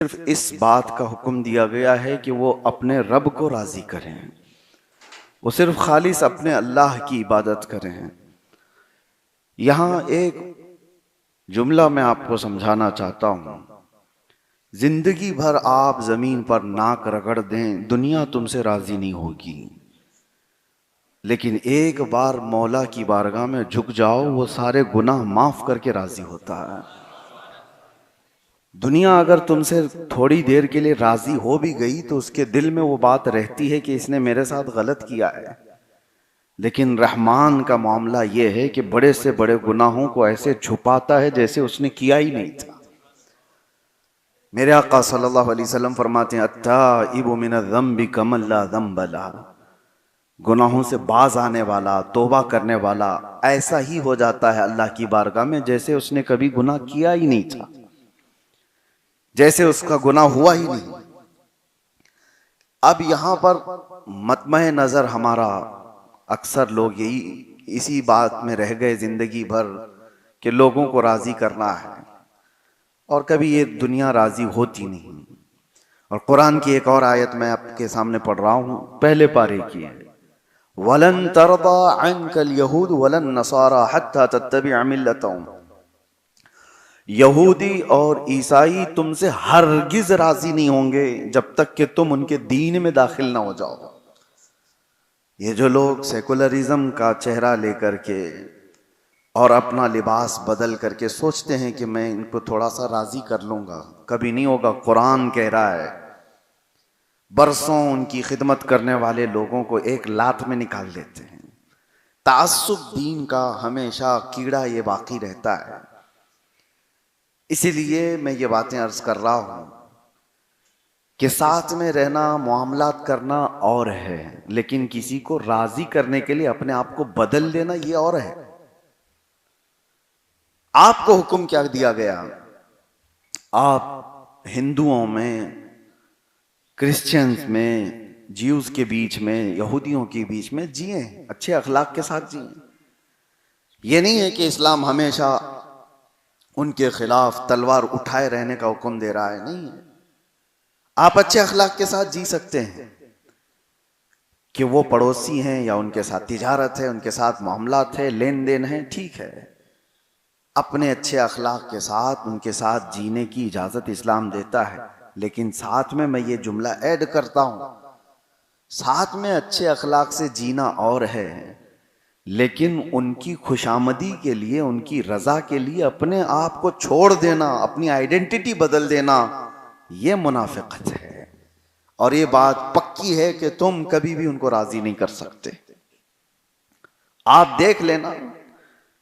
सिर्फ इस बात का हुक्म दिया गया है कि वो अपने रब को राजी करें, वो सिर्फ खालिस अपने अल्लाह की इबादत करें। यहां एक जुमला मैं आपको समझाना चाहता हूं। जिंदगी भर आप जमीन पर नाक रगड़ दें, दुनिया तुमसे राजी नहीं होगी, लेकिन एक बार मौला की बारगाह में झुक जाओ, वो सारे गुनाह माफ करके राजी होता है। दुनिया अगर तुमसे थोड़ी देर के लिए राजी हो भी गई तो उसके दिल में वो बात रहती है कि इसने मेरे साथ गलत किया है। लेकिन रहमान का मामला ये है कि बड़े से बड़े गुनाहों को ऐसे छुपाता है जैसे उसने किया ही नहीं था। मेरे आका सल्लल्लाहु अलैहि वसल्लम फरमाते हैं, अत्ताइबु मिनज़्ज़म्बि कमन ला ज़म्ब लह। गुनाहों से बाज आने वाला, तौबा करने वाला ऐसा ही हो जाता है अल्लाह की बारगाह में जैसे उसने कभी गुनाह किया ही नहीं था, जैसे उसका गुनाह हुआ ही नहीं। अब यहां पर मतमह नजर हमारा, अक्सर लोग यही इसी बात में रह गए जिंदगी भर कि लोगों को राजी करना है, और कभी ये दुनिया राजी होती नहीं। और कुरान की एक और आयत मैं आपके सामने पढ़ रहा हूं, पहले पारे की है, वलन तरदा अन्कल यहूद वलन नसारा हत्ता तत्तबिअ मिल्लतहुम। यहूदी और ईसाई तुमसे हरगिज राजी नहीं होंगे जब तक कि तुम उनके दीन में दाखिल ना हो जाओ। ये जो लोग सेकुलरिज्म का चेहरा लेकर के और अपना लिबास बदल करके सोचते हैं कि मैं इनको थोड़ा सा राजी कर लूंगा, कभी नहीं होगा। कुरान कह रहा है, बरसों उनकी खिदमत करने वाले लोगों को एक लात में निकाल देते हैं। तासुब दीन का हमेशा कीड़ा ये बाकी रहता है। इसीलिए मैं ये बातें अर्ज कर रहा हूं कि साथ में रहना, मामलात करना और है, लेकिन किसी को राजी करने के लिए अपने आप को बदल लेना ये और है। आपको हुक्म क्या दिया गया? आप हिंदुओं में, क्रिश्चियंस में, ज्यूज के बीच में, यहूदियों के बीच में जिए, अच्छे अखलाक के साथ जिए। ये नहीं है कि इस्लाम हमेशा उनके खिलाफ तलवार उठाए रहने का हुक्म दे रहा है, नहीं है। आप अच्छे अखलाक के साथ जी सकते हैं कि वो पड़ोसी हैं या उनके साथ तिजारत है, उनके साथ मामलात है, लेन देन है, ठीक है। अपने अच्छे अखलाक के साथ उनके साथ जीने की इजाजत इस्लाम देता है, लेकिन साथ में मैं ये जुमला ऐड करता हूं, साथ में अच्छे अखलाक से जीना और है, लेकिन उनकी खुशामदी के लिए, उनकी रजा के लिए अपने आप को छोड़ देना, अपनी आइडेंटिटी बदल देना, यह मुनाफिकत है। और ये बात पक्की है कि तुम कभी भी उनको राजी नहीं कर सकते। आप देख लेना,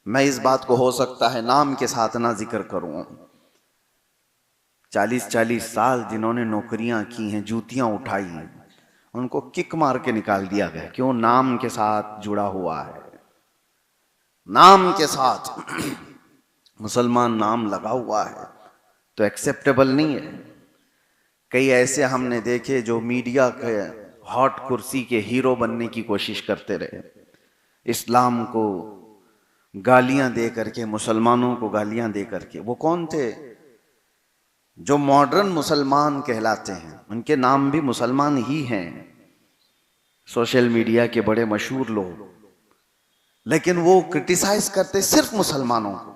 मैं इस बात को हो सकता है नाम के साथ ना जिक्र करूं, 40-40 साल जिन्होंने नौकरियां की हैं, जूतियां उठाई हैं, उनको किक मार के निकाल दिया गया। क्यों? नाम के साथ जुड़ा हुआ है, नाम के साथ मुसलमान नाम लगा हुआ है तो एक्सेप्टेबल नहीं है। कई ऐसे हमने देखे जो मीडिया के हॉट कुर्सी के हीरो बनने की कोशिश करते रहे, इस्लाम को गालियां दे करके, मुसलमानों को गालियां दे करके। वो कौन थे? जो मॉडर्न मुसलमान कहलाते हैं, उनके नाम भी मुसलमान ही हैं, सोशल मीडिया के बड़े मशहूर लोग, लेकिन वो क्रिटिसाइज करते सिर्फ मुसलमानों को।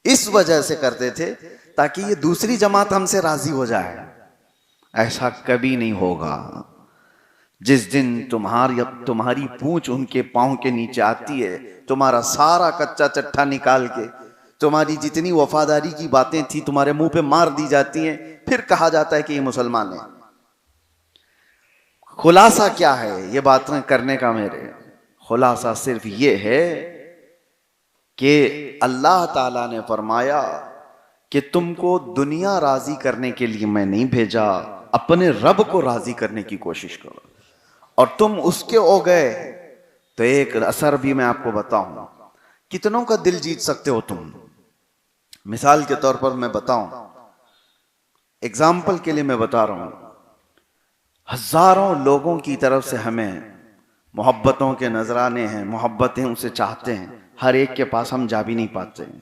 इस वजह से करते थे ताकि ये दूसरी जमात हमसे राजी हो जाए। ऐसा कभी नहीं होगा। जिस दिन तुम्हारी पूंछ उनके पांव के नीचे आती है, तुम्हारा सारा कच्चा चट्टा निकाल के, तुम्हारी जितनी वफादारी की बातें थी तुम्हारे मुंह पे मार दी जाती हैं, फिर कहा जाता है कि ये मुसलमान है। खुलासा क्या है ये बातें करने का? मेरे खुलासा सिर्फ ये है कि अल्लाह ताला ने फरमाया कि तुमको दुनिया राजी करने के लिए मैं नहीं भेजा, अपने रब को राजी करने की कोशिश करो। और तुम उसके हो गए तो एक असर भी मैं आपको बताऊं, कितनों का दिल जीत सकते हो तुम। मिसाल के तौर पर मैं बताऊं, एग्जाम्पल के लिए मैं बता रहा हूं, हजारों लोगों की तरफ से हमें मोहब्बतों के नजराने हैं, मोहब्बतें उनसे चाहते हैं, हर एक के पास हम जा भी नहीं पाते हैं।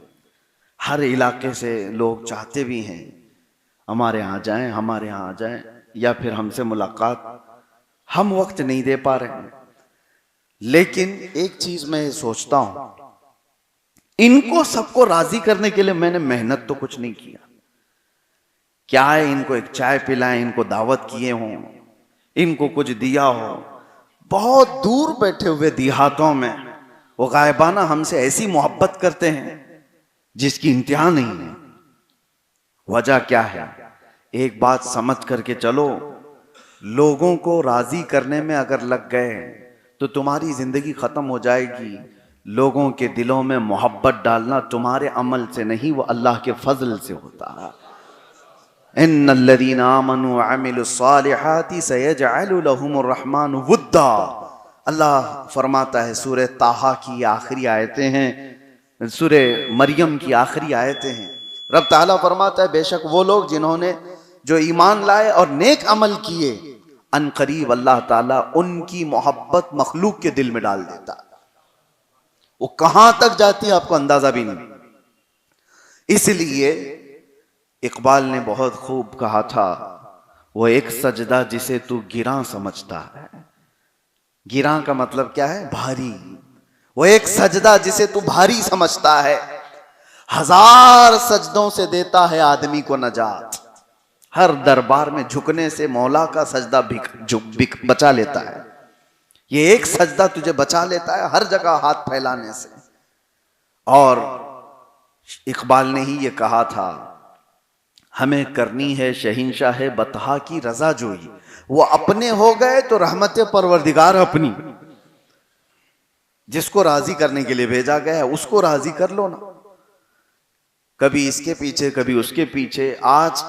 हर इलाके से लोग चाहते भी हैं, हमारे यहाँ जाएं, हमारे यहाँ आ जाएं, या फिर हमसे मुलाकात, हम वक्त नहीं दे पा रहे हैं। लेकिन एक चीज मैं सोचता हूं, इनको सबको राजी करने के लिए मैंने मेहनत तो कुछ नहीं किया। क्या है, इनको एक चाय पिलाएं, इनको दावत किए हों, इनको कुछ दिया हो। बहुत दूर बैठे हुए देहातों में वो गायबाना हमसे ऐसी मोहब्बत करते हैं जिसकी इंतहा नहीं है। वजह क्या है? एक बात समझ करके चलो, लोगों को राजी करने में अगर लग गए तो तुम्हारी जिंदगी खत्म हो जाएगी। लोगों के दिलों में मोहब्बत डालना तुम्हारे अमल से नहीं, वो अल्लाह के फजल से होता है। इन्नल्लज़ीना आमनू व अमिलुस्सालिहाति सयजअलु लहुमुर रहमानु वुद्दा। अल्लाह फरमाता है, सूरह ताहा की आखिरी आयतें हैं, सूरह मरियम की आखिरी आयतें हैं। रब ताला फरमाता है, बेशक वो लोग जिन्होंने जो ईमान लाए और नेक अमल किए, अनकरीब अल्लाह ताला उनकी मोहब्बत मखलूक के दिल में डाल देता। वो कहां तक जाती है आपको अंदाजा भी नहीं। इसलिए इकबाल ने बहुत खूब कहा था, वो एक सजदा जिसे तू गिरा समझता है। गिरा का मतलब क्या है? भारी। वो एक सजदा जिसे तू भारी समझता है, हजार सजदों से देता है आदमी को नजात। हर दरबार में झुकने से मौला का सजदा बचा लेता है। ये एक सजदा तुझे बचा लेता है हर जगह हाथ फैलाने से। और इकबाल ने ही ये कहा था, हमें करनी है शहींशाह बतहा की रजा जोई। वो अपने हो गए तो रहमत परवरदिगार अपनी। जिसको राजी करने के लिए भेजा गया है उसको राजी कर लो ना। कभी इसके पीछे कभी उसके पीछे। आज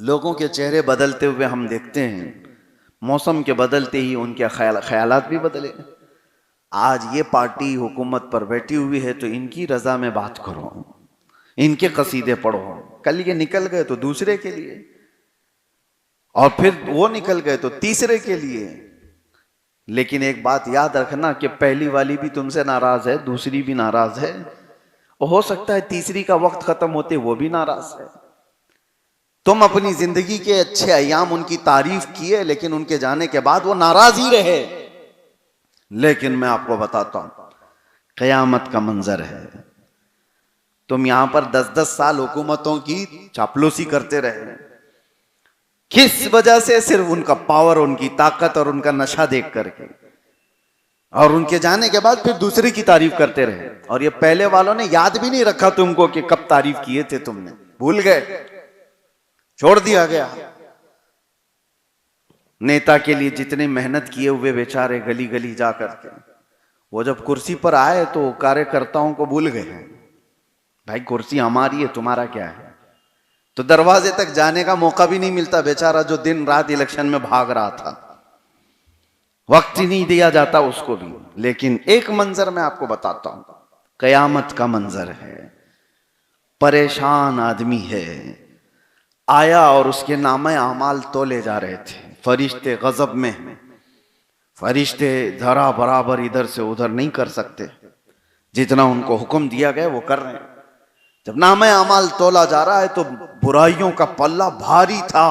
लोगों के चेहरे बदलते हुए हम देखते हैं, मौसम के बदलते ही उनके ख्यालात भी बदले। आज ये पार्टी हुकूमत पर बैठी हुई है तो इनकी रजा में बात करो, इनके कसीदे पढ़ो। कल ये निकल गए तो दूसरे के लिए, और फिर वो निकल गए तो तीसरे के लिए। लेकिन एक बात याद रखना कि पहली वाली भी तुमसे नाराज है, दूसरी भी नाराज है, और हो सकता है तीसरी का वक्त खत्म होते वो भी नाराज है। तुम अपनी जिंदगी के अच्छे अयाम उनकी तारीफ किए, लेकिन उनके जाने के बाद वो नाराज ही रहे। लेकिन मैं आपको बताता हूं, कयामत का मंजर है। तुम यहां पर 10-10 साल हुकूमतों की चापलूसी करते रहे, किस वजह से? सिर्फ उनका पावर, उनकी ताकत और उनका नशा देख करके। और उनके जाने के बाद फिर दूसरे की तारीफ करते रहे। और ये पहले वालों ने याद भी नहीं रखा तुमको कि कब तारीफ किए थे तुमने, भूल गए, छोड़ दिया गया। नेता के लिए जितने मेहनत किए हुए बेचारे गली गली जा करके, वो जब कुर्सी पर आए तो कार्यकर्ताओं को भूल गए हैं। भाई कुर्सी हमारी है, तुम्हारा क्या है? तो दरवाजे तक जाने का मौका भी नहीं मिलता बेचारा, जो दिन रात इलेक्शन में भाग रहा था। वक्त ही नहीं दिया जाता उसको भी। लेकिन एक मंजर मैं आपको बताता हूं, कयामत का मंजर है। परेशान आदमी है, आया और उसके नामे आमाल तोले जा रहे थे। फरिश्ते गजब में, फरिश्ते जरा बराबर इधर से उधर नहीं कर सकते, जितना उनको हुक्म दिया गया वो कर रहे हैं। जब नामे आमाल तोला जा रहा है तो बुराइयों का पल्ला भारी था।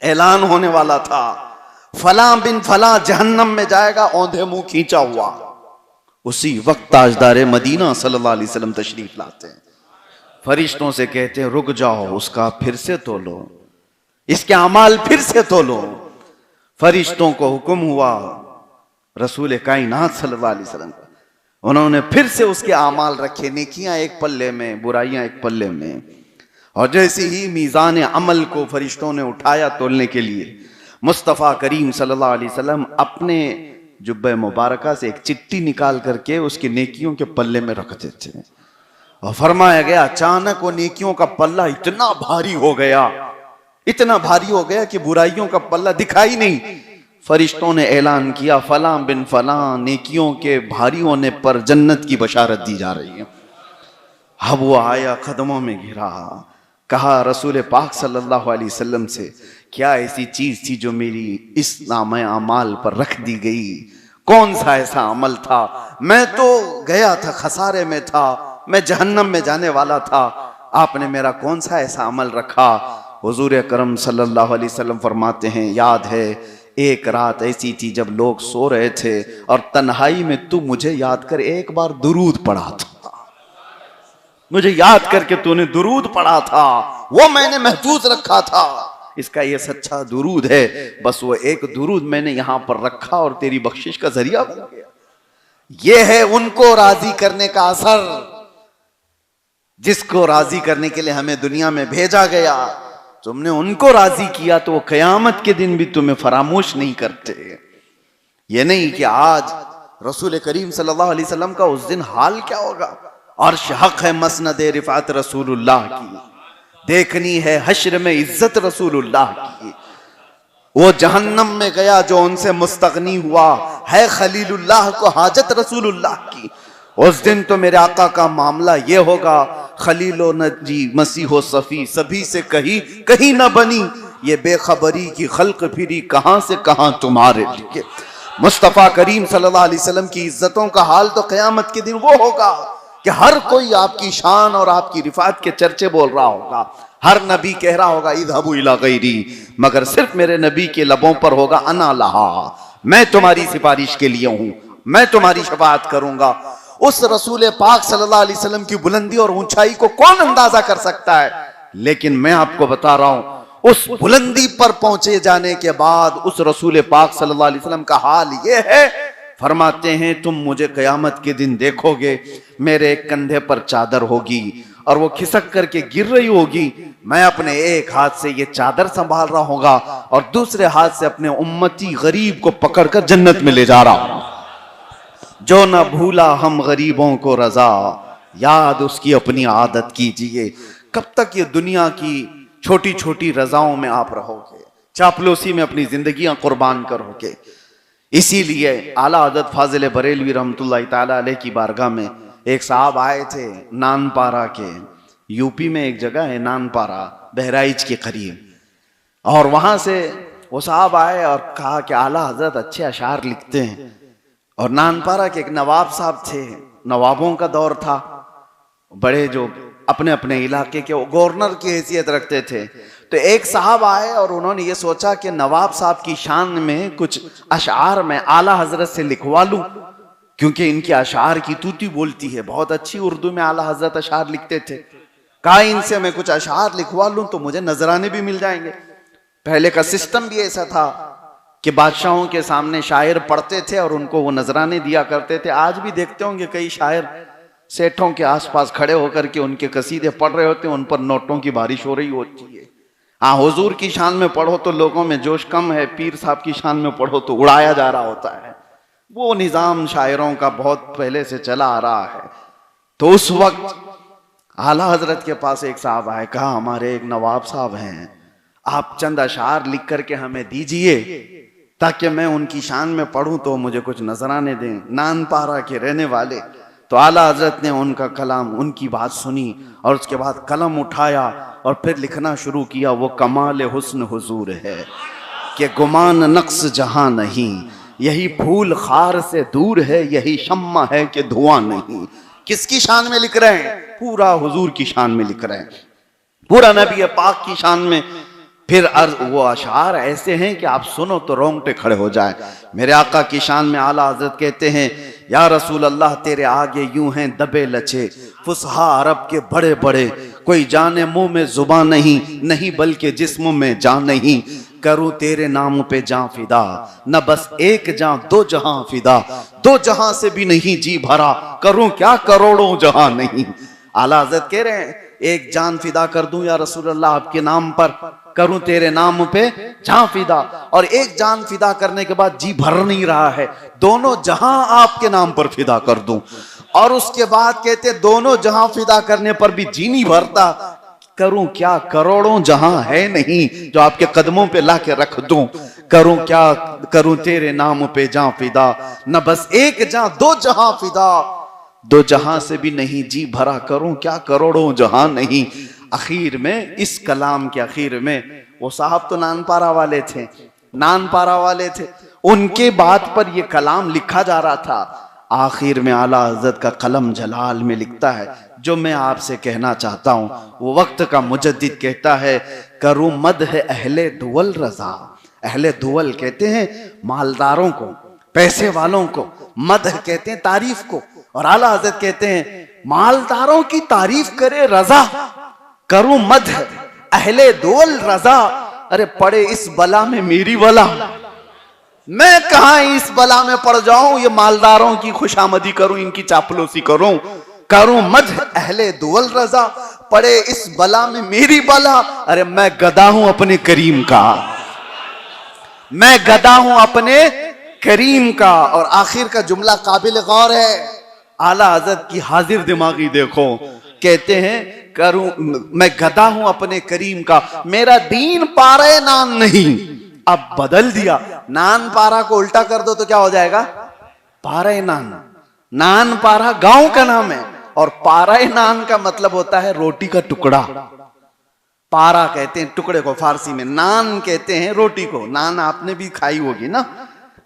ऐलान होने वाला था, फला बिन फला जहन्नम में जाएगा, औंधे मुंह खींचा हुआ। उसी वक्त ताजदार मदीना सल्लल्लाहु अलैहि वसल्लम तशरीफ लाते हैं। फरिश्तों से कहते हैं, रुक जाओ, उसका फिर से तोलो, इसके अमाल फिर से तोलो। फरिश्तों को हुक्म हुआ, रसूल कायनात सल्लल्लाहु अलैहि वसल्लम, उन्होंने फिर से उसके अमाल रखे, नेकियां एक पल्ले में, बुराइयां एक पल्ले में। और जैसे ही मीज़ान अमल को फरिश्तों ने उठाया तोलने के लिए, मुस्तफ़ा करीम सल्लल्लाहु अलैहि वसल्लम अपने जुब्बे मुबारका से एक चिट्ठी निकाल करके उसकी नेकियों के पल्ले में रख देते हैं। और फरमाया गया, अचानक वो नेकियों का पल्ला इतना भारी हो गया, इतना भारी हो गया कि बुराइयों का पल्ला दिखाई नहीं। फरिश्तों ने ऐलान किया, फलां बिन फलां नेकियों के भारी होने पर जन्नत की बशारत दी जा रही है। अब वो आया, कदमों में गिरा, कहा रसूल पाक सल्लल्लाहु अलैहि वसल्लम से, क्या ऐसी चीज थी जो मेरी इस नामे अमाल पर रख दी गई? कौन सा ऐसा अमल था? मैं तो गया था, खसारे में था, मैं जहन्नम में जाने वाला था। आपने मेरा कौन सा ऐसा अमल रखा? हुजूर अकरम सल्लल्लाहु अलैहि वसल्लम फरमाते हैं, याद है एक रात ऐसी थी जब लोग सो रहे थे और तन्हाई में तू मुझे याद कर एक बार दुरूद पढ़ा था। मुझे याद करके तूने दुरूद पढ़ा था, वो मैंने महफूज रखा था। इसका ये सच्चा दुरूद है, बस वो एक दुरूद मैंने यहां पर रखा और तेरी बख्शिश का जरिया बन गया। ये है उनको राजी करने का असर, जिसको राजी करने के लिए हमें दुनिया में भेजा गया। तुमने उनको राजी किया तो वो कयामत के दिन भी तुम्हें फरामोश नहीं करते। ये नहीं कि आज रसूल करीम सल्लल्लाहु अलैहि वसल्लम का उस दिन हाल क्या होगा। अर्श हक है मसनद रिफात रसूलुल्लाह की, देखनी है हश्र में इज्जत रसूलुल्लाह की। वो जहन्नम में गया जो उनसे मुस्तगनी हुआ, है खलीलुल्लाह को हाजत रसूलुल्लाह की। उस दिन तो मेरे आका का मामला ये होगा, खलीलो नजी मसीहो सफी सभी से कहीं न बनी, ये बेखबरी की खल्क फिरी कहां से कहां तुम्हारे लिए। मुस्तफा करीम सल्लल्लाहु अलैहि वसल्लम की इज्जतों का हाल तो क़यामत के दिन वो होगा कि हर कोई आपकी शान और आपकी रिफात के चर्चे बोल रहा होगा। हर नबी कह रहा होगा इज़हबू इला गैरी, मगर सिर्फ मेरे नबी के लबों पर होगा अना लहा, मैं तुम्हारी सिफारिश के लिए हूं, मैं तुम्हारी शफाअत करूंगा। उस रसूल पाक सल्लल्लाहु अलैहि वसल्लम की बुलंदी और ऊंचाई को कौन अंदाजा कर सकता है। लेकिन मैं आपको बता रहा हूं, उस बुलंदी पर पहुंचे जाने के बाद उस रसूल पाक सल्लल्लाहु अलैहि वसल्लम का हाल ये है, फरमाते हैं तुम मुझे कयामत के दिन देखोगे, मेरे एक कंधे पर चादर होगी और वो खिसक करके गिर रही होगी। मैं अपने एक हाथ से ये चादर संभाल रहा होगा और दूसरे हाथ से अपने उम्मती गरीब को पकड़कर जन्नत में ले जा रहा हूं। जो न भूला हम गरीबों को रजा, याद उसकी अपनी आदत कीजिए। कब तक ये दुनिया की छोटी छोटी रजाओं में आप रहोगे, चापलूसी में अपनी जिंदगियां कुर्बान करोगे। इसीलिए आला हज़रत फाजिल बरेलवी रहमतुल्लाह ताला अलैह की बारगाह में एक साहब आए थे नानपारा के, यूपी में एक जगह है नानपारा बहराइच के करीब, और वहां से वो साहब आए और कहा कि आला हजरत अच्छे अशार लिखते हैं। और नानपारा के एक नवाब साहब थे, नवाबों का दौर था, बड़े जो अपने अपने इलाके के गवर्नर की हैसियत रखते थे। तो एक साहब आए और उन्होंने ये सोचा कि नवाब साहब की शान में कुछ अशार मैं आला हजरत से लिखवा लूं, क्योंकि इनके अशार की तूती बोलती है, बहुत अच्छी उर्दू में आला हजरत अशार लिखते थे। कहा इनसे मैं कुछ अशार लिखवा लूं तो मुझे नजराने भी मिल जाएंगे। पहले का सिस्टम भी ऐसा था कि बादशाहों के सामने शायर पढ़ते थे और उनको वो नजराने दिया करते थे। आज भी देखते होंगे कई शायर सेठों के आसपास खड़े होकर के उनके कसीदे पढ़ रहे होते हैं, उन पर नोटों की बारिश हो रही होती है। हाँ, हुजूर की शान में पढ़ो तो लोगों में जोश कम है, पीर साहब की शान में पढ़ो तो उड़ाया जा रहा होता है। वो निजाम शायरों का बहुत पहले से चला आ रहा है। तो उस वक्त आला हजरत के पास एक साहब आए, कहा हमारे एक नवाब साहब हैं, आप चंद अशार लिख करके हमें दीजिए ताकि मैं उनकी शान में पढ़ूं तो मुझे कुछ नजराने दें, नानपारा के रहने वाले। तो आला हजरत ने उनका कलाम, उनकी बात सुनी और उसके बाद कलम उठाया और फिर लिखना शुरू किया। वो कमाल हुस्न हुजूर है कि गुमान नक्स जहां नहीं, यही फूल खार से दूर है, यही शम्मा है कि धुआं नहीं। किसकी शान में लिख रहे हैं? पूरा हुजूर की शान में लिख रहे हैं, पूरा नबी पाक की शान में। फिर वो अशार ऐसे हैं कि आप सुनो तो रोंगटे खड़े हो जाए। मेरे आका की शान में आला हजरत कहते हैं, या रसूल अल्लाह तेरे आगे यूं हैं दबे लचे फुसहा अरब के बड़े बड़े, कोई जाने मुंह में जुबान नहीं, नहीं बल्कि जिस्म में जान नहीं। करूं तेरे नाम पे जान फिदा, न बस एक जान दो जहां फिदा, दो जहां से भी नहीं जी भरा, करूं क्या करोड़ों जहां नहीं। आला हज़रत कह रहे हैं एक जान फिदा कर दूं या रसूल अल्लाह आपके नाम पर, करूं तेरे नाम पे जान फिदा। और एक जान फिदा करने के बाद जी भर नहीं रहा है, दोनों जहां आपके नाम पर फिदा कर दूं। और उसके बाद कहते दोनों जहां फिदा करने पर भी जी नहीं भरता, करूं क्या करोड़ों जहां है नहीं जो आपके कदमों पे ला के रख दूं। करूं क्या करूं तेरे नाम पे जान फिदा, न बस एक जान दो जहां फिदा, दो जहां से भी नहीं जी भरा, करूं क्या करोड़ों जहां नहीं। आखिर में इस कलाम के आखिर में वो साहब तो नानपारा वाले थे, नानपारा वाले थे, उनके बात पर ये कलाम लिखा जा रहा था। आखिर में आला हज़रत का कलम जलाल में लिखता है, जो मैं आपसे कहना चाहता हूं वो वक्त का मुजद्दिद कहता है, करूं मद है अहले दुवल रजा। अहले दुवल कहते हैं मालदारों को, पैसे वालों को, मद कहते हैं तारीफ को, और आला हज़रत कहते हैं मालदारों की तारीफ करे रजा, करूं मद अहले दुवल रजा। अरे पड़े इस बला में मेरी बला, मैं कहां इस बला में पड़ जाऊं, ये मालदारों की खुशामदी करूं, इनकी चापलूसी करूं मद अहले दुवल रजा, पड़े इस बला में मेरी बला। अरे मैं गदा हूं अपने करीम का, मैं गदा हूं अपने करीम का। और आखिर का जुमला काबिल गौर है, आला हज़रत की हाजिर दिमागी देखो, कहते हैं करूं मैं गदा हूं अपने करीम का, मेरा दीन पारे नान नहीं। अब बदल दिया, नान पारा को उल्टा कर दो तो क्या हो जाएगा, पारा नान। नान पारा गांव का नाम है, और पारा नान का मतलब होता है रोटी का टुकड़ा। पारा कहते हैं टुकड़े को फारसी में, नान कहते हैं रोटी को। नान आपने भी खाई होगी ना,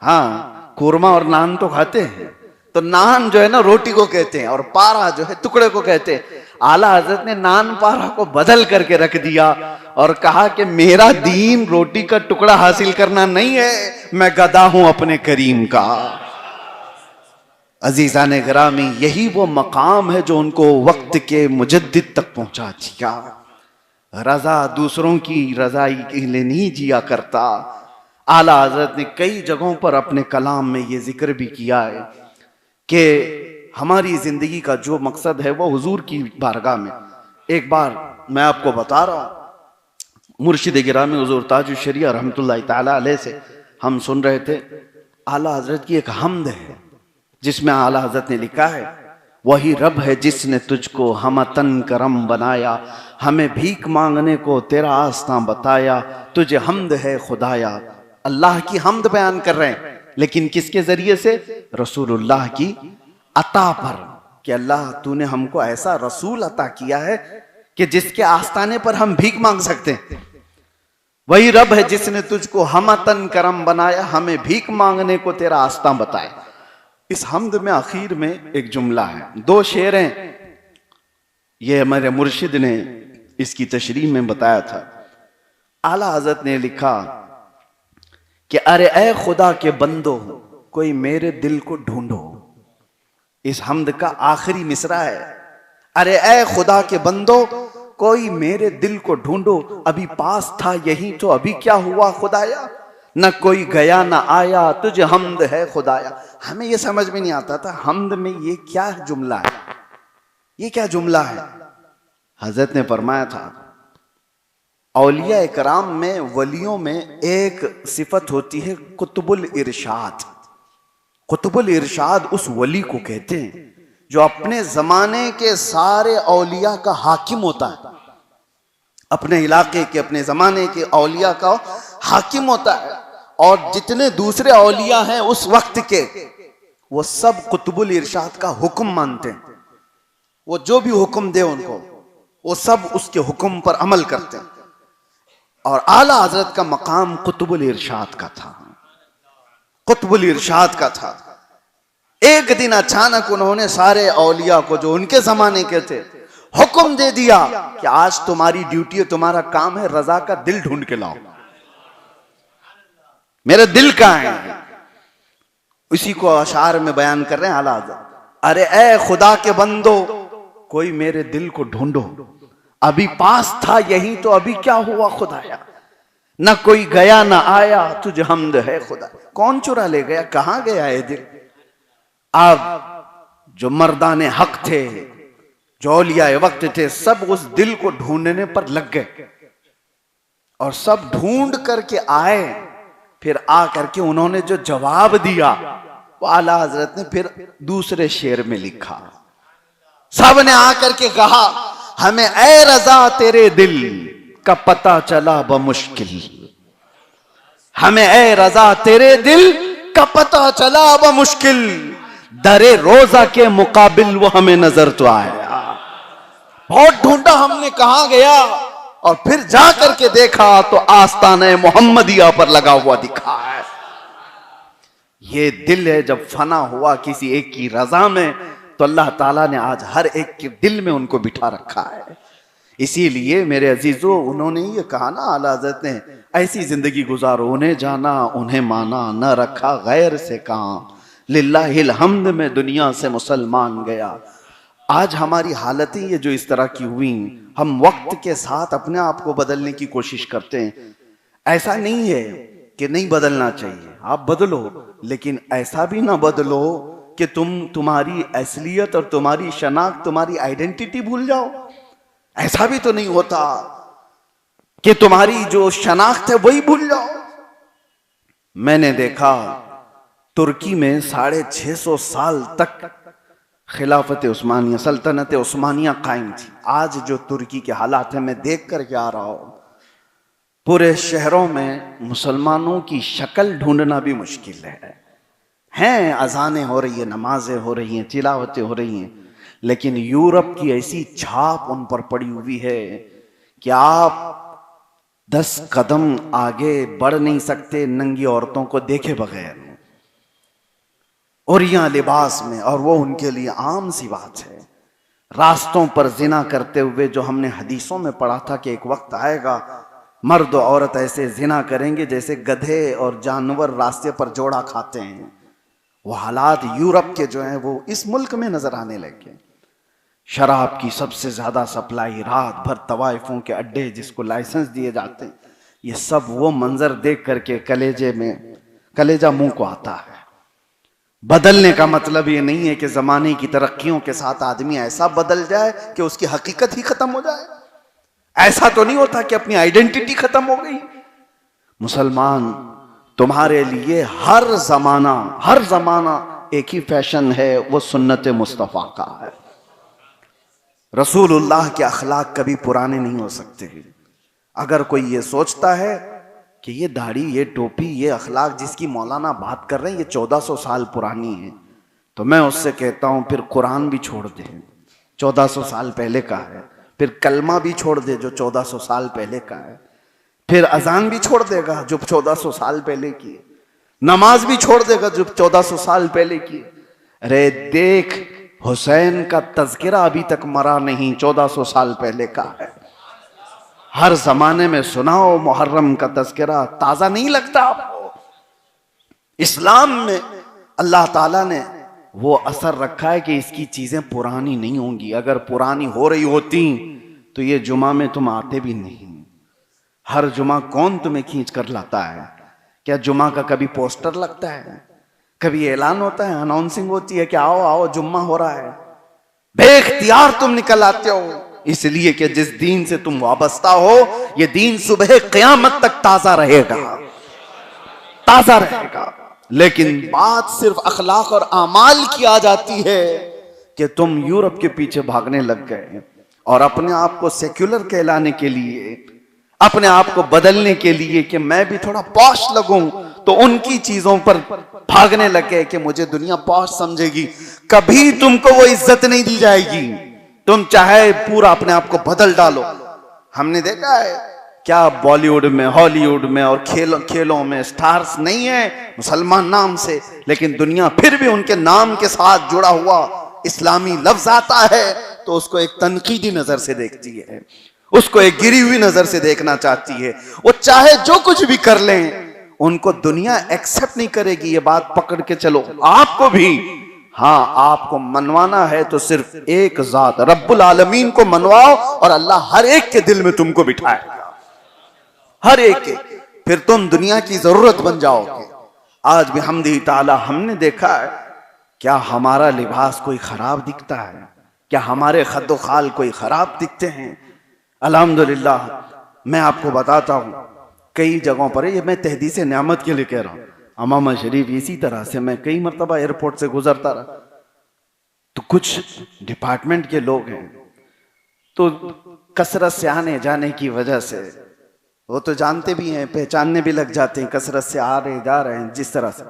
हाँ, कोरमा और नान तो खाते हैं। तो नान जो है ना रोटी को कहते हैं, और पारा जो है टुकड़े को कहते हैं। आला हज़रत ने नान पारा को बदल करके रख दिया और कहा कि मेरा दीन रोटी का टुकड़ा हासिल करना नहीं है, मैं गदा हूं अपने करीम का। अजीज़ान गिरामी, यही वो मकाम है जो उनको वक्त के मुजद्दिद तक पहुंचा दिया। रजा दूसरों की रजाई के लिए नहीं जिया करता। आला हज़रत ने कई जगहों पर अपने कलाम में ये जिक्र भी किया है कि हमारी जिंदगी का जो मकसद है वो हुजूर की बारगाह में। एक बार मैं आपको बता रहा हूं, मुर्शिद गिरामी हुजूर ताजुश शरिया रहमतुल्लाहि ताला अलैह से हम सुन रहे थे। आला हज़रत की एक हमद है जिसमें आला हज़रत ने लिखा है, वही रब है जिसने तुझको हमतन करम बनाया, हमें भीख मांगने को तेरा आस्तां बताया, तुझे हमद है खुदाया। अल्लाह की हमद बयान कर रहे हैं, लेकिन किसके जरिए से, रसूलुल्लाह की अता पर, कि अल्लाह तूने हमको ऐसा रसूल अता किया है कि जिसके आस्ताने पर हम भीख मांग सकते हैं। वही रब है जिसने तुझको हमतन करम बनाया, हमें भीख मांगने को तेरा आस्तां बताया। इस हमद में आखिर में एक जुमला है, दो शेर हैं, ये हमारे मुर्शिद ने इसकी तशरीह में बताया था। आला हज़रत ने लिखा कि अरे ए खुदा के बंदो, कोई मेरे दिल को ढूंढो। इस हमद का आखिरी मिसरा है, अरे ए खुदा के बंदो, कोई मेरे दिल को ढूंढो, अभी पास था यही तो अभी क्या हुआ खुदाया, न कोई गया न आया, तुझे हमद है खुदाया। हमें ये समझ में नहीं आता था हमद में ये क्या जुमला है, ये क्या जुमला है। हज़रत ने फरमाया था, औलिया इकराम में, वलियों में एक सिफत होती है कुतुबुल इरशाद। कुतुबुल इरशाद उस वली को कहते हैं जो अपने जमाने के सारे औलिया का हाकिम होता है, अपने इलाके के, अपने जमाने के औलिया का हाकिम होता है। और जितने दूसरे औलिया हैं उस वक्त के, वो सब कुतुबुल इरशाद का हुक्म मानते हैं। वो जो भी हुक्म दे उनको, वो सब उसके हुक्म पर अमल करते हैं। और आला हज़रत का मकाम कुतुबुल इरशाद का था, कुतुबुल इरशाद का था। एक दिन अचानक उन्होंने सारे औलिया को जो उनके जमाने के थे हुक्म दे दिया कि आज तुम्हारी ड्यूटी है, तुम्हारा काम है, रजा का दिल ढूंढ के लाओ। मेरे दिल कहाँ है, इसी को अशार में बयान कर रहे हैं आला हज़रत। अरे ए खुदा के बंदो, कोई मेरे दिल को ढूंढो, अभी पास था यही तो अभी क्या हुआ खुदाया, न कोई गया न आया, तुझे हमद है खुदा। कौन चुरा ले गया, कहां गया ये दिल। अब जो मर्दाने हक थे, जो औलियाए वक्त थे, सब उस दिल को ढूंढने पर लग गए और सब ढूंढ करके आए। फिर आ करके उन्होंने जो जवाब दिया वो आला हज़रत ने फिर दूसरे शेर में लिखा। सब ने आकर के कहा, हमें ए रजा तेरे दिल का पता चला बमुश्किल, हमें ए रजा तेरे दिल का पता चला बमुश्किल, दरे रोजा के मुकाबिल वो हमें नजर तो आया। बहुत ढूंढा हमने, कहां गया, और फिर जा करके देखा तो आस्ताने मोहम्मदिया पर लगा हुआ दिखा है। ये दिल है जब फना हुआ किसी एक की रजा में, तो अल्लाह ताला ने आज हर एक के दिल में उनको बिठा रखा है। इसीलिए मेरे अजीजों, उन्होंने ये कहा ना, आला हज़रत ने, ऐसी जिंदगी गुजारो उन्हें जाना उन्हें माना, न रखा गैर से काम, लिल्लाहिल हम्द में दुनिया से मुसलमान गया। आज हमारी हालतें ये जो इस तरह की हुई, हम वक्त के साथ अपने आप को बदलने की कोशिश करते हैं। ऐसा नहीं है कि नहीं बदलना चाहिए, आप बदलो, लेकिन ऐसा भी ना बदलो कि तुम्हारी असलियत और तुम्हारी शनाख्त, तुम्हारी आइडेंटिटी भूल जाओ। ऐसा भी तो नहीं होता कि तुम्हारी जो शनाख्त है वही भूल जाओ। मैंने देखा तुर्की में 650 साल तक खिलाफत उस्मानिया, सल्तनत उस्मानिया कायम थी। आज जो तुर्की के हालात है, मैं देख कर के आ रहा हूं, पूरे शहरों में मुसलमानों की शक्ल ढूंढना भी मुश्किल है। अजानें हो रही है, नमाजें हो रही हैं, तिलावतें हो रही हैं, लेकिन यूरोप की ऐसी छाप उन पर पड़ी हुई है कि आप 10 कदम आगे बढ़ नहीं सकते नंगी औरतों को देखे बगैर, और यहां लिबास में, और वो उनके लिए आम सी बात है। रास्तों पर जिना करते हुए, जो हमने हदीसों में पढ़ा था कि एक वक्त आएगा मर्द और औरत ऐसे जिना करेंगे जैसे गधे और जानवर रास्ते पर जोड़ा खाते हैं। वो हालात यूरोप के जो हैं वो इस मुल्क में नजर आने लगे। शराब की सबसे ज्यादा सप्लाई, रात भर तवाइफों के अड्डे जिसको लाइसेंस दिए जाते हैं, ये सब वो मंजर देख करके कलेजा मुंह को आता है। बदलने का मतलब ये नहीं है कि जमाने की तरक्कियों के साथ आदमी ऐसा बदल जाए कि उसकी हकीकत ही खत्म हो जाए। ऐसा तो नहीं होता कि अपनी आइडेंटिटी खत्म हो गई। मुसलमान, तुम्हारे लिए हर जमाना एक ही फैशन है, वो सुन्नत मुस्तफा का है। रसूलुल्लाह के अखलाक कभी पुराने नहीं हो सकते। अगर कोई ये सोचता है कि ये दाढ़ी, ये टोपी, ये अखलाक जिसकी मौलाना बात कर रहे हैं ये 1400 साल पुरानी है, तो मैं उससे कहता हूं फिर कुरान भी छोड़ दे, 1400 साल पहले का है। फिर कलमा भी छोड़ दे जो 1400 साल पहले का है। फिर अजान भी छोड़ देगा जो 1400 साल पहले की है। नमाज भी छोड़ देगा जो 1400 साल पहले की है। अरे देख, हुसैन का तज़किरा अभी तक मरा नहीं, 1400 साल पहले का है। हर जमाने में सुनाओ मुहर्रम का तज़किरा, ताजा नहीं लगता आपको? इस्लाम में अल्लाह ताला ने वो असर रखा है कि इसकी चीजें पुरानी नहीं होंगी। अगर पुरानी हो रही होती तो ये जुमा में तुम आते भी नहीं। हर जुमा कौन तुम्हें खींच कर लाता है? क्या जुमा का कभी पोस्टर लगता है, कभी ऐलान होता है, अनाउंसिंग होती है कि आओ आओ जुम्मा हो रहा है? बेख्तियार तुम निकल आते हो, इसलिए कि जिस दीन से तुम वाबस्ता हो ये दीन सुबह क़यामत तक ताजा रहेगा, ताजा रहेगा। लेकिन बात सिर्फ अखलाक और आमाल की आ जाती है कि तुम यूरोप के पीछे भागने लग गए और अपने आप को सेक्युलर कहलाने के लिए, अपने आप को बदलने के लिए कि मैं भी थोड़ा पॉश लगूं, तो उनकी चीजों पर भागने लगे कि मुझे दुनिया पॉश समझेगी। कभी तुमको वो इज्जत नहीं दी जाएगी, तुम चाहे पूरा अपने आप को बदल डालो। हमने देखा है क्या बॉलीवुड में, हॉलीवुड में और खेलों में स्टार्स नहीं है मुसलमान नाम से, लेकिन दुनिया फिर भी उनके नाम के साथ जुड़ा हुआ इस्लामी लफ्ज आता है तो उसको एक तनकीदी नजर से देखती है, उसको एक गिरी हुई नजर से देखना चाहती है। वो चाहे जो कुछ भी कर लें, उनको दुनिया एक्सेप्ट नहीं करेगी। ये बात पकड़ के चलो, आपको भी, हाँ, आपको मनवाना है तो सिर्फ एक जात रब्बुल आलमीन को मनवाओ और अल्लाह हर एक के दिल में तुमको बिठाएगा, हर एक के। फिर तुम दुनिया की जरूरत बन जाओगे। आज भी हमदी ताला हमने देखा है, क्या हमारा लिबास कोई खराब दिखता है? क्या हमारे खद्दो खाल कोई खराब दिखते हैं? अल्हम्दुलिल्लाह, मैं आपको बताता हूं, कई जगहों पर, ये मैं तहदीस नेमत के लिए कह रहा हूं, अमामा शरीफ इसी तरह से मैं कई मरतबा एयरपोर्ट से गुजरता रहा, तो कुछ डिपार्टमेंट के लोग हैं तो कसरत से आने जाने की वजह से वो तो जानते भी हैं, पहचानने भी लग जाते हैं, कसरत से आ रहे जा रहे हैं। जिस तरह से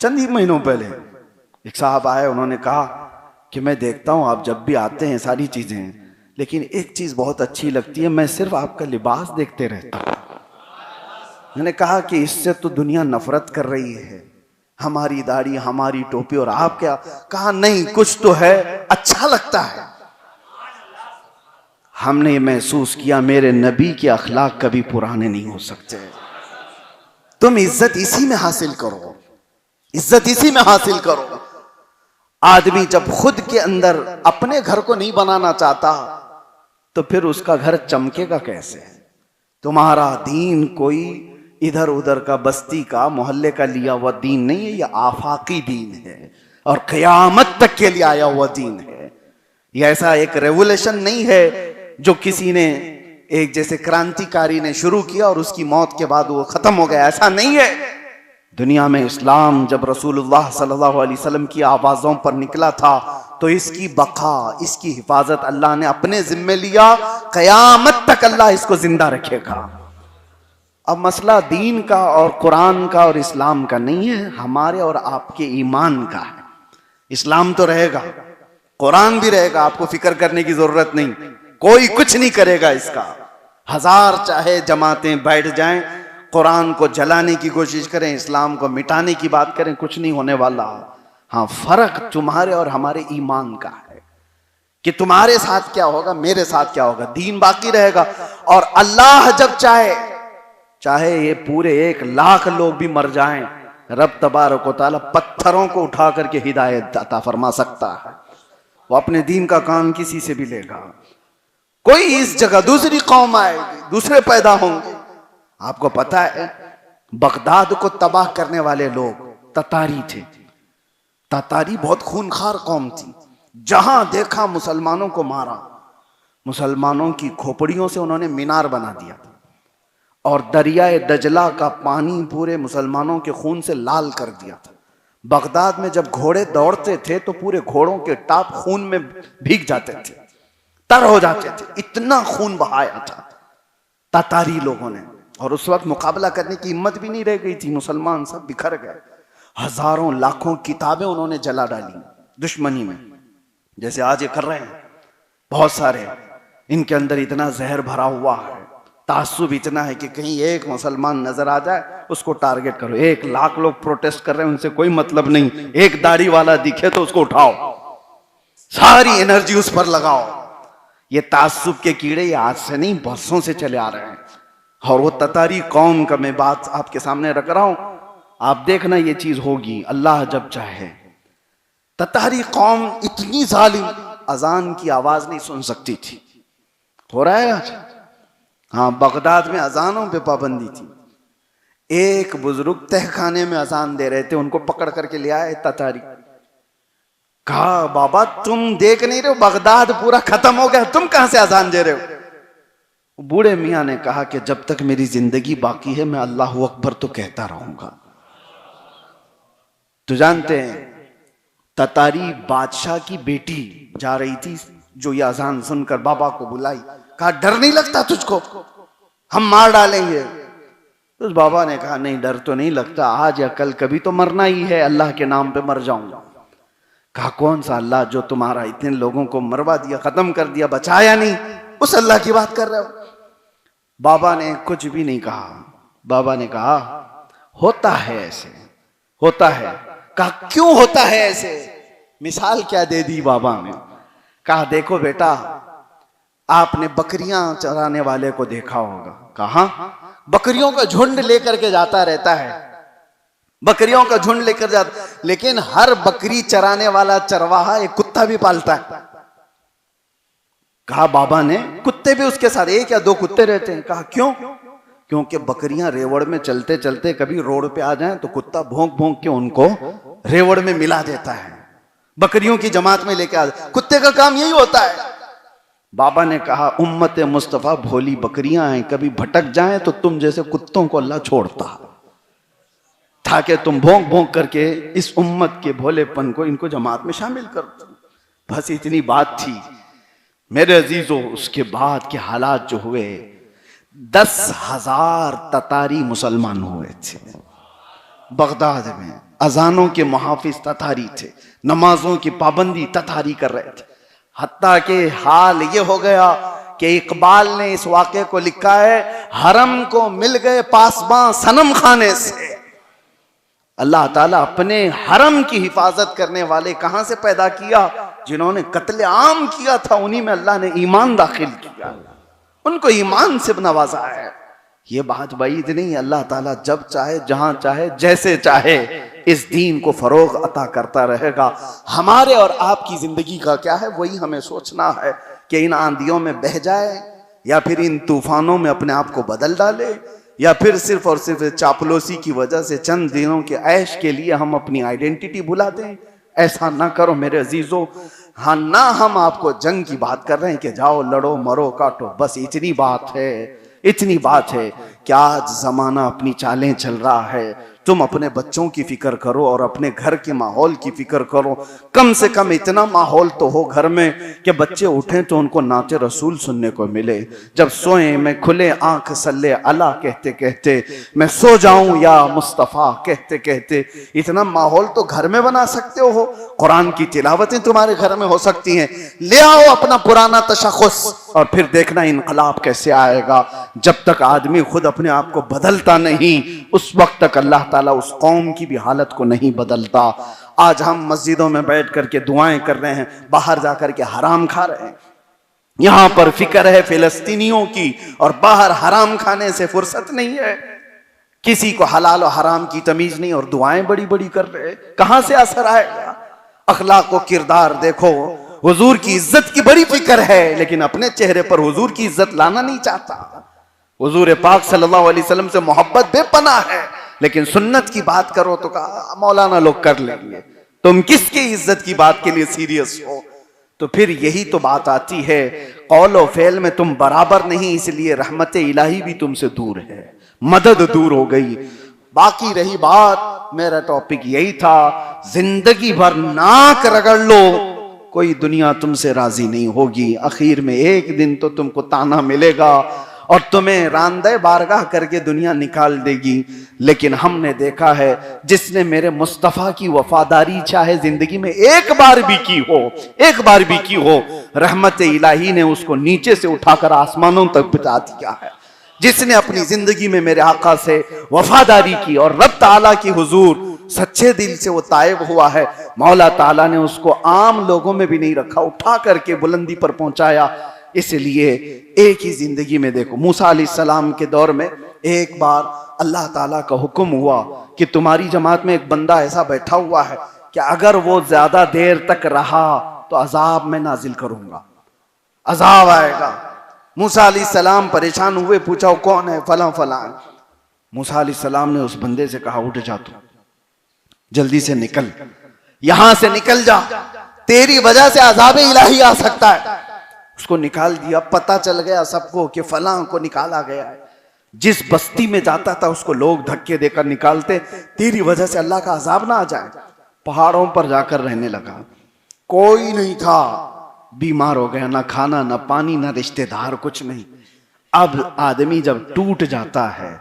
चंद ही महीनों पहले एक साहब आए, उन्होंने कहा कि मैं देखता हूं आप जब भी आते हैं सारी चीजें हैं, लेकिन एक चीज बहुत अच्छी लगती है, मैं सिर्फ आपका लिबास देखते रहता हूं। मैंने कहा कि इससे तो दुनिया नफरत कर रही है, हमारी दाढ़ी, हमारी टोपी, और आप क्या? कहा नहीं, कुछ तो है, अच्छा लगता है। हमने महसूस किया मेरे नबी के अखलाक कभी पुराने नहीं हो सकते। तुम इज्जत इसी में हासिल करो, इज्जत इसी में हासिल करो। आदमी जब खुद के अंदर अपने घर को नहीं बनाना चाहता तो फिर उसका घर चमकेगा कैसे? तुम्हारा दीन कोई इधर उधर का, बस्ती का, मोहल्ले का लिया हुआ दीन नहीं है, यह आफाकी दीन है और क़यामत तक के लिए आया हुआ दीन है। यह ऐसा एक रेवोल्यूशन नहीं है जो किसी ने, एक जैसे क्रांतिकारी ने शुरू किया और उसकी मौत के बाद वो खत्म हो गया, ऐसा नहीं है। दुनिया में इस्लाम जब रसूलुल्लाह सल्लल्लाहु अलैहि वसल्लम की आवाज़ों पर निकला था तो इसकी बका, इसकी हिफाजत अल्लाह ने अपने जिम्मे लिया। क़यामत तक अल्लाह इसको जिंदा रखेगा। अब मसला दीन का और कुरान का और इस्लाम का नहीं है, हमारे और आपके ईमान का है। इस्लाम तो रहेगा, कुरान भी रहेगा, आपको फिक्र करने की जरूरत नहीं। कोई कुछ नहीं करेगा इसका। हजार चाहे जमातें बैठ जाएं, कुरान को जलाने की कोशिश करें, इस्लाम को मिटाने की बात करें, कुछ नहीं होने वाला। हाँ, फर्क तुम्हारे और हमारे ईमान का है कि तुम्हारे साथ क्या होगा, मेरे साथ क्या होगा। दीन बाकी रहेगा और अल्लाह जब चाहे ये पूरे 1,00,000 लोग भी मर जाएं, रब तबारक व तआला पत्थरों को उठा करके हिदायत अता फरमा सकता है। वो अपने दीन का काम किसी से भी लेगा। कोई इस जगह दूसरी कौम आएगी, दूसरे पैदा होंगे। आपको पता है बगदाद को तबाह करने वाले लोग ततारी थे। ततारी बहुत खूनखार कौम थी। जहां देखा मुसलमानों को मारा, मुसलमानों की खोपड़ियों से उन्होंने मीनार बना दिया और दरियाए दजला का पानी पूरे मुसलमानों के खून से लाल कर दिया था। बगदाद में जब घोड़े दौड़ते थे तो पूरे घोड़ों के टाप खून में भीग जाते थे, तर हो जाते थे, इतना खून बहाया था ततारी लोगों ने। और उस वक्त मुकाबला करने की हिम्मत भी नहीं रह गई थी, मुसलमान सब बिखर गए। हजारों लाखों किताबें उन्होंने जला डाली दुश्मनी में, जैसे आज ये कर रहे हैं बहुत सारे। इनके अंदर इतना जहर भरा हुआ है, तासुब इतना है कि कहीं एक मुसलमान नजर आ जाए उसको टारगेट करो। 1,00,000 लोग प्रोटेस्ट कर रहे हैं, उनसे कोई मतलब नहीं। एक दाढ़ी वाला दिखे तो उसको उठाओ, सारी एनर्जी उस पर लगाओ। ये तासुब के कीड़े ये आज से नहीं, बरसों से चले आ रहे हैं। और वो ततारी कौम का मैं बात आपके सामने रख रहा हूं, आप देखना ये चीज होगी अल्लाह जब चाहे। ततारी कौम इतनी जालिम, अजान की आवाज नहीं सुन सकती थी। हो रहा है आज। हाँ, बगदाद में अजानों पे पाबंदी थी। एक बुजुर्ग तहखाने में अजान दे रहे थे, उनको पकड़ करके ले आए ततारी। कहा बाबा तुम देख नहीं रहे हो बगदाद पूरा खत्म हो गया, तुम कहां से अजान दे रहे हो? बूढ़े मियां ने कहा कि जब तक मेरी जिंदगी बाकी है मैं अल्लाह अकबर तो कहता रहूंगा। तो जानते हैं ततारी बादशाह की बेटी जा रही थी, जो ये अजान सुनकर बाबा को बुलाई। कहा डर नहीं लगता तुझको, हम मार डालेंगे। तो उस बाबा ने कहा नहीं, डर तो नहीं लगता, आज या कल कभी तो मरना ही है, अल्लाह के नाम पे मर जाऊंगा। कहा कौन सा अल्लाह जो तुम्हारा इतने लोगों को मरवा दिया, खत्म कर दिया, बचाया नहीं, उस अल्लाह की बात कर रहे हो? बाबा ने कुछ भी नहीं कहा। बाबा ने कहा होता है ऐसे, होता है। कहा क्यों होता है ऐसे? मिसाल क्या दे दी बाबा ने। कहा देखो बेटा, आपने बकरियां चराने वाले को देखा होगा। कहा बकरियों का झुंड लेकर के जाता रहता है, बकरियों का झुंड लेकर जाता, लेकिन हर बकरी चराने वाला चरवाहा एक कुत्ता भी पालता है। कहा बाबा ने कुत्ते भी उसके साथ, 1 या 2 कुत्ते रहते हैं। कहा क्यों? क्योंकि बकरियां रेवड़ में चलते चलते कभी रोड पे आ जाएं तो कुत्ता भौंक भौंक के उनको रेवड़ में मिला देता है, बकरियों की जमात में लेके आ जाए। कुत्ते का काम यही होता है। बाबा ने कहा उम्मत मुस्तफा भोली बकरियां हैं, कभी भटक जाएं तो तुम जैसे कुत्तों को अल्लाह छोड़ता था कि तुम भौंक भौंक करके इस उम्मत के भोलेपन को इनको जमात में शामिल कर दो। बस इतनी बात थी मेरे अजीजों। उसके बाद के हालात जो हुए, 10,000 ततारी मुसलमान हुए थे बगदाद में। अजानों के मुहाफिज ततारी थे, नमाजों की पाबंदी ततारी कर रहे थे। हत्ता के हाल ये हो गया कि इकबाल ने इस वाक़े को लिखा है, हरम को मिल गए पासबां सनम खाने से। अल्लाह ताला अपने हरम की हिफाजत करने वाले कहां से पैदा किया? जिन्होंने कत्ले आम किया था, उन्हीं में अल्लाह ने ईमान दाखिल किया, उनको ईमान से नवाजा है। ये बात बाईद नहीं, अल्लाह ताला जब चाहे, जहां चाहे, जैसे चाहे इस दीन को फरोग अता करता रहेगा। हमारे और आपकी जिंदगी का क्या है, वही हमें सोचना है कि इन आंधियों में बह जाए, या फिर इन तूफानों में अपने आप को बदल डाले, या फिर सिर्फ और सिर्फ चापलूसी की वजह से चंद दिनों के ऐश के लिए हम अपनी आइडेंटिटी भुला दें। ऐसा ना करो मेरे अजीजों। हाँ, ना हम आपको जंग की बात कर रहे हैं कि जाओ लड़ो मरो काटो, बस इतनी बात है, इतनी बात है कि आज जमाना अपनी चालें चल रहा है। तुम अपने बच्चों की फिक्र करो और अपने घर के माहौल की फिक्र करो। कम से कम इतना माहौल तो हो घर में कि बच्चे उठें तो उनको नाते रसूल सुनने को मिले। जब सोए मैं खुले आंख सल्ले अला कहते कहते, मैं सो जाऊं या मुस्तफ़ा कहते कहते, इतना माहौल तो घर में बना सकते हो। कुरान की तिलावतें तुम्हारे घर में हो सकती हैं। ले आओ अपना पुराना तशख़्ख़ुस और फिर देखना इनकलाब कैसे आएगा। जब तक आदमी खुद अपने आप को बदलता नहीं, उस वक्त तक अल्लाह ताला उस कौम की भी हालत को नहीं बदलता। आज हम मस्जिदों में बैठ करके दुआएं कर रहे हैं, बाहर जाकर के हराम खा रहे हैं। यहां पर फिक्र है फिलिस्तीनियों की और बाहर हराम खाने से फुर्सत नहीं है। किसी को हलाल और हराम की तमीज नहीं और दुआएं बड़ी बड़ी कर रहे हैं। कहां से असर आएगा? अखलाक व किरदार देखो। हुजूर की इज्जत की बड़ी फिक्र है, लेकिन अपने चेहरे पर हुजूर की इज्जत लाना नहीं चाहता। हुजूर पाक सल्लल्लाहु अलैहि वसल्लम से मोहब्बत बेपनाह है, लेकिन सुन्नत की बात करो तो कहा मौलाना लोग कर लेंगे। तुम किसकी इज्जत की बात के लिए सीरियस हो? तो फिर यही तो बात आती है, कौल और फेल में तुम बराबर नहीं, इसलिए रहमत इलाही भी तुमसे दूर है, मदद दूर हो गई। बाकी रही बात, मेरा टॉपिक यही था, जिंदगी भर नाक रगड़ लो, कोई दुनिया तुमसे राजी नहीं होगी। आखिर में एक दिन तो तुमको ताना मिलेगा और तुम्हें रांदे बारगाह करके दुनिया निकाल देगी। लेकिन हमने देखा है, जिसने मेरे मुस्तफा की वफादारी चाहे जिंदगी में एक बार भी की हो, एक बार भी की हो, रहमत इलाही ने उसको नीचे से उठाकर आसमानों तक पहुंचा दिया है। जिसने अपनी जिंदगी में मेरे आका से वफादारी की और रब ताला की हुजूर सच्चे दिल से वो तायब हुआ है, मौला ताला ने उसको आम लोगों में भी नहीं रखा, उठा करके बुलंदी पर पहुंचाया। इसलिए एक ही जिंदगी में देखो, मूसा अलैहिस्सलाम के दौर में एक बार अल्लाह ताला का हुक्म हुआ कि तुम्हारी जमात में एक बंदा ऐसा बैठा हुआ है कि अगर वो ज्यादा देर तक रहा तो अजाब में नाजिल करूंगा, अजाब आएगा। मूसा अलैहिस्सलाम परेशान हुए, पूछा कौन है? फलां फलां। मूसा अलैहिस्सलाम ने उस बंदे से कहा, उठ जा, तू जल्दी से निकल, यहां से निकल जा, तेरी वजह से अजाब इलाही आ सकता है। उसको निकाल दिया। पता चल गया सबको कि फलां को निकाला गया है। जिस बस्ती में जाता था उसको लोग धक्के देकर निकालते, तेरी वजह से अल्लाह का अजाब ना आ जाए। पहाड़ों पर जाकर रहने लगा, कोई नहीं था, बीमार हो गया, ना खाना ना पानी ना रिश्तेदार, कुछ नहीं। अब आदमी जब टूट जाता है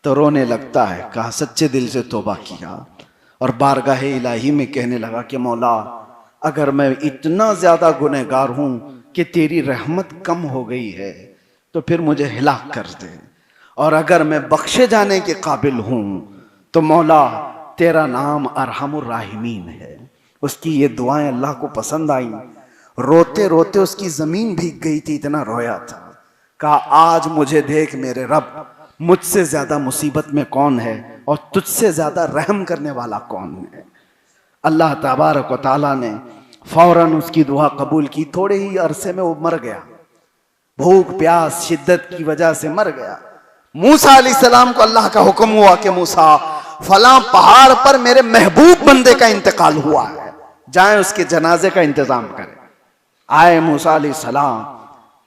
तो रोने लगता है। कहा सच्चे दिल से तौबा किया और बारगाह इलाही में कहने लगा कि मौला, अगर मैं इतना ज्यादा गुनहगार हूं कि तेरी रहमत कम हो गई है तो फिर मुझे हिलाक कर दे, और अगर मैं बख्शे जाने के काबिल हूं तो मौला तेरा नाम अरहमुर राहिमीन है। उसकी ये दुआएं अल्लाह को पसंद आई। रोते रोते उसकी जमीन भीग गई थी, इतना रोया था। कहा आज मुझे देख मेरे रब, मुझसे ज्यादा मुसीबत में कौन है और तुझसे ज्यादा रहम करने वाला कौन है? अल्लाह तबारक व तआला ने फौरन उसकी दुआ कबूल की। थोड़े ही अरसे में वो मर गया, भूख प्यास शिद्दत की वजह से मर गया। मूसा अलैहिस्सलाम को अल्लाह का हुक्म हुआ कि मूसा, फलां पहाड़ पर मेरे महबूब बंदे का इंतकाल हुआ है, जाएं उसके जनाजे का इंतजाम करें। आए मूसा अलैहिस्सलाम,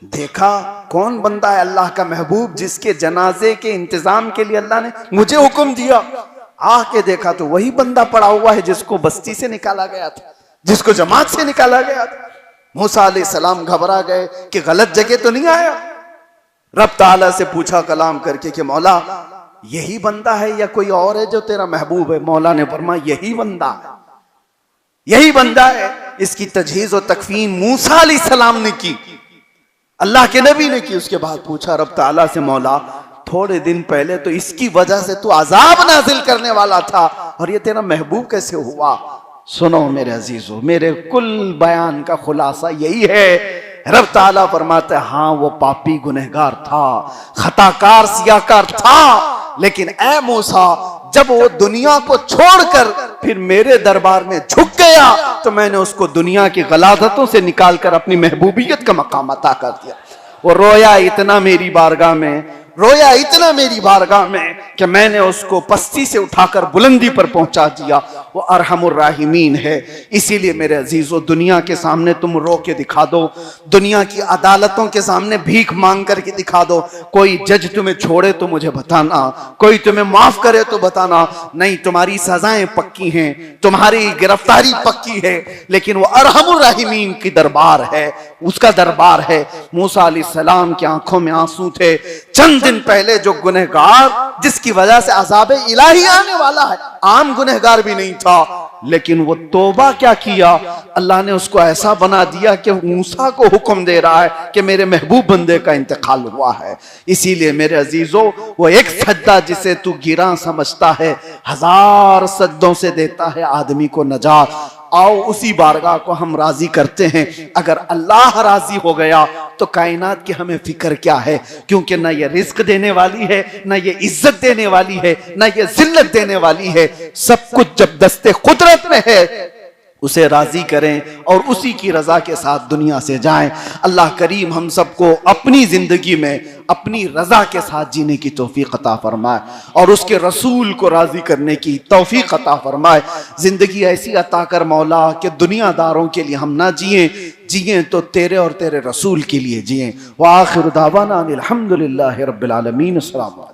देखा कौन बंदा है अल्लाह का महबूब जिसके जनाजे के इंतजाम के लिए अल्लाह ने मुझे हुक्म दिया। आके देखा तो वही बंदा पड़ा हुआ है जिसको बस्ती से निकाला गया था, जिसको जमात से निकाला गया था। मूसा अलैहिस्सलाम घबरा गए कि गलत जगह तो नहीं आया। रब ताला से पूछा कलाम करके कि मौला यही बंदा है या कोई और है जो तेरा महबूब है? मौला ने फरमाया यही बंदा है, यही बंदा है। इसकी तजहीज और तकफीन मूसा अलैहिस्सलाम ने की, अल्लाह के नबी ने की। उसके बाद पूछा रब ताला से, मौला थोड़े दिन पहले तो इसकी वजह से तू अजाब नाजिल करने वाला था, और ये तेरा महबूब कैसे हुआ? सुनो मेरे अजीजों, मेरे कुल बयान का खुलासा यही है, रब ताला फरमाते हाँ वो पापी गुनहगार था, खताकार सियाकार था, लेकिन ए मूसा जब वो दुनिया को छोड़कर फिर मेरे दरबार में झुक गया तो मैंने उसको दुनिया की गलादतों से निकालकर अपनी महबूबियत का मकाम अता कर दिया। वो रोया इतना मेरी बारगाह में, रोया इतना मेरी बारगाह में कि मैंने उसको पस्ती से उठाकर बुलंदी पर पहुंचा दिया। वो अरहमुर राहिमीन है। इसीलिए मेरे अजीजों, दुनिया के सामने तुम रो के दिखा दो, दुनिया की अदालतों के सामने भीख मांग करके दिखा दो, कोई जज तुम्हें छोड़े तो मुझे बताना, कोई तुम्हें माफ करे तो बताना, नहीं तुम्हारी सजाएं पक्की हैं, तुम्हारी गिरफ्तारी पक्की है, लेकिन वो अरहमुर राहिमीन की दरबार है, उसका दरबार है। मूसा अलैहिस्सलाम की आंखों में आंसू थे। चंद दिन पहले जो गुनहगार जिसकी वजह से अज़ाबे इलाही आने वाला है, आम गुनहगार भी नहीं था, लेकिन वो तौबा क्या किया, अल्लाह ने उसको ऐसा बना दिया कि मूसा को हुक्म दे रहा है कि मेरे महबूब बंदे का इंतकाल हुआ है। इसीलिए मेरे अजीजों, वो एक सजदा जिसे तू गिरा समझता है, 1000 सजदों से देता है आदमी को नजात। आओ उसी बारगाह को हम राजी करते हैं। अगर अल्लाह राजी हो गया तो कायनात की हमें फिक्र क्या है, क्योंकि ना ये रिस्क देने वाली है, ना ये इज्जत देने वाली है, ना ये जिल्लत देने वाली है। सब कुछ जब दस्ते कुदरत में है उसे राजी करें और उसी की रजा के साथ दुनिया से जाएं। अल्लाह करीम हम सबको अपनी जिंदगी में अपनी रजा के साथ जीने की तौफीक अता फरमाए और उसके रसूल को राजी करने की तौफीक अता फरमाए। जिंदगी ऐसी अता कर मौला कि दुनियादारों के लिए हम ना जिए तो तेरे और तेरे रसूल के लिए जिए। व आखिर दावाना अनिल हम्दुलिल्लाहि रब्बिल आलमीन। अस्सलाम वालेकुम।